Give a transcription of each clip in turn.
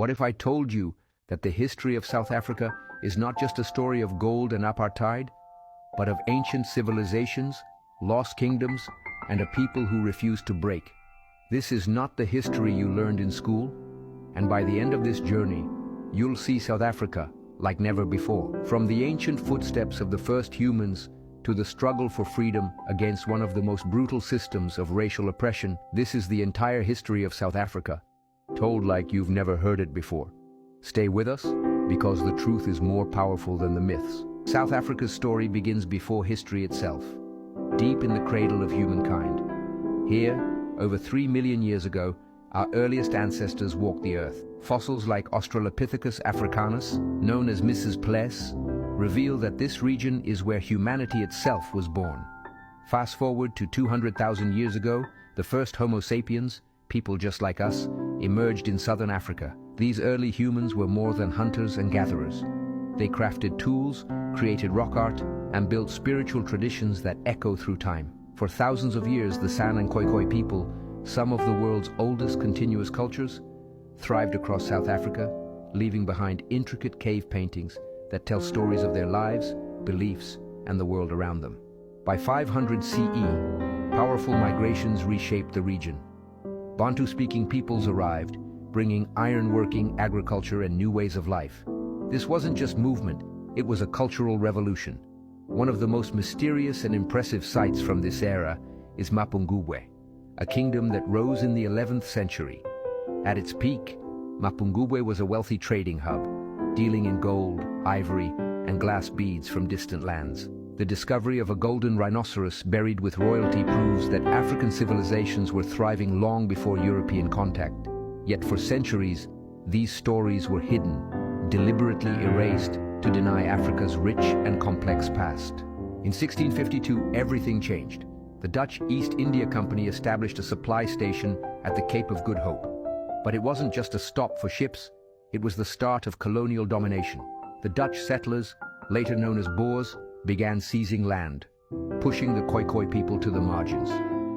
What if I told you that the history of South Africa is not just a story of gold and apartheid, but of ancient civilizations, lost kingdoms, and a people who refused to break? This is not the history you learned in school, and by the end of this journey, you'll see South Africa like never before. From the ancient footsteps of the first humans to the struggle for freedom against one of the most brutal systems of racial oppression, this is the entire history of South Africa, told like you've never heard it before. Stay with us, because the truth is more powerful than the myths. South Africa's story begins before history itself, deep in the cradle of humankind. Here, over 3 million years ago, our earliest ancestors walked the earth. Fossils like Australopithecus africanus, known as Mrs. Pless, reveal that this region is where humanity itself was born. Fast forward to 200,000 years ago, the first Homo sapiens, people just like us, emerged in southern Africa. These early humans were more than hunters and gatherers. They crafted tools, created rock art, and built spiritual traditions that echo through time. For thousands of years, the San and Khoikhoi people, some of the world's oldest continuous cultures, thrived across South Africa, leaving behind intricate cave paintings that tell stories of their lives, beliefs, and the world around them. By 500 CE, powerful migrations reshaped the region. Bantu-speaking peoples arrived, bringing iron-working agriculture and new ways of life. This wasn't just movement, it was a cultural revolution. One of the most mysterious and impressive sights from this era is Mapungubwe, a kingdom that rose in the 11th century. At its peak, Mapungubwe was a wealthy trading hub, dealing in gold, ivory, and glass beads from distant lands. The discovery of a golden rhinoceros buried with royalty proves that African civilizations were thriving long before European contact. Yet for centuries, these stories were hidden, deliberately erased to deny Africa's rich and complex past. In 1652, everything changed. The Dutch East India Company established a supply station at the Cape of Good Hope. But it wasn't just a stop for ships, it was the start of colonial domination. The Dutch settlers, later known as Boers, began seizing land, pushing the Khoikhoi people to the margins.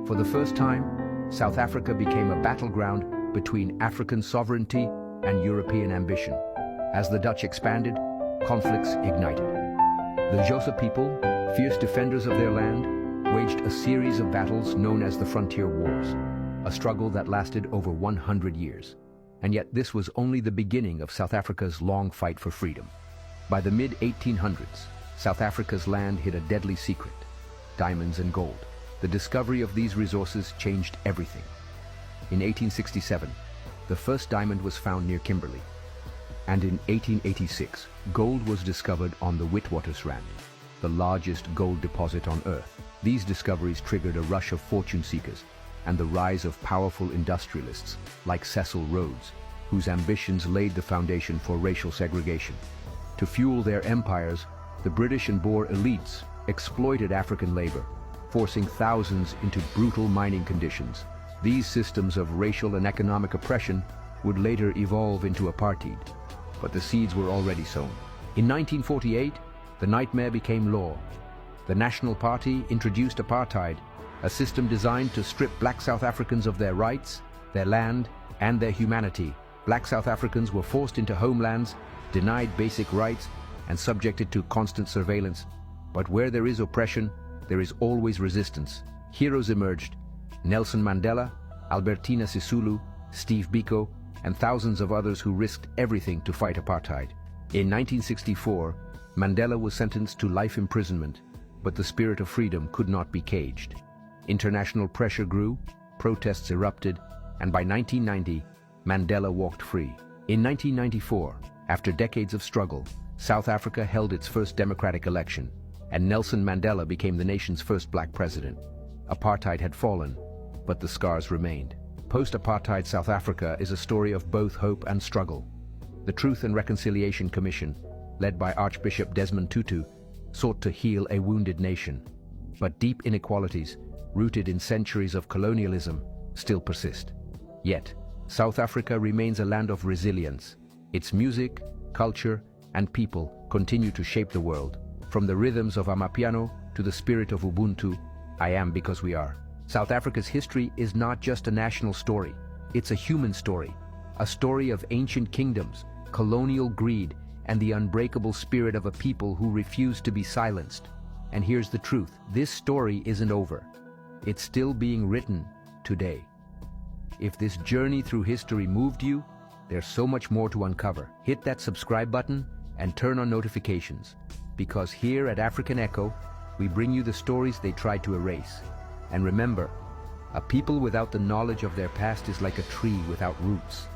For the first time, South Africa became a battleground between African sovereignty and European ambition. As the Dutch expanded, conflicts ignited. The Xhosa people, fierce defenders of their land, waged a series of battles known as the Frontier Wars, a struggle that lasted over 100 years. And yet this was only the beginning of South Africa's long fight for freedom. By the mid-1800s, South Africa's land hid a deadly secret: diamonds and gold. The discovery of these resources changed everything. In 1867, the first diamond was found near Kimberley. And in 1886, gold was discovered on the Witwatersrand, the largest gold deposit on Earth. These discoveries triggered a rush of fortune seekers and the rise of powerful industrialists like Cecil Rhodes, whose ambitions laid the foundation for racial segregation. To fuel their empires, the British and Boer elites exploited African labor, forcing thousands into brutal mining conditions. These systems of racial and economic oppression would later evolve into apartheid, but the seeds were already sown. In 1948, the nightmare became law. The National Party introduced apartheid, a system designed to strip black South Africans of their rights, their land, and their humanity. Black South Africans were forced into homelands, denied basic rights, and subjected to constant surveillance. But where there is oppression, there is always resistance. Heroes emerged: Nelson Mandela, Albertina Sisulu, Steve Biko, and thousands of others who risked everything to fight apartheid. In 1964, Mandela was sentenced to life imprisonment, but the spirit of freedom could not be caged. International pressure grew, protests erupted, and by 1990, Mandela walked free. In 1994, after decades of struggle, South Africa held its first democratic election, and Nelson Mandela became the nation's first black president. Apartheid had fallen, but the scars remained. Post-apartheid South Africa is a story of both hope and struggle. The Truth and Reconciliation Commission, led by Archbishop Desmond Tutu, sought to heal a wounded nation. But deep inequalities, rooted in centuries of colonialism, still persist. Yet, South Africa remains a land of resilience. Its music, culture, and people continue to shape the world. From the rhythms of Amapiano to the spirit of Ubuntu, I am because we are. South Africa's history is not just a national story, it's a human story. A story of ancient kingdoms, colonial greed, and the unbreakable spirit of a people who refused to be silenced. And here's the truth, this story isn't over. It's still being written today. If this journey through history moved you, there's so much more to uncover. Hit that subscribe button and turn on notifications, because here at African Echo, we bring you the stories they tried to erase. And remember, a people without the knowledge of their past is like a tree without roots.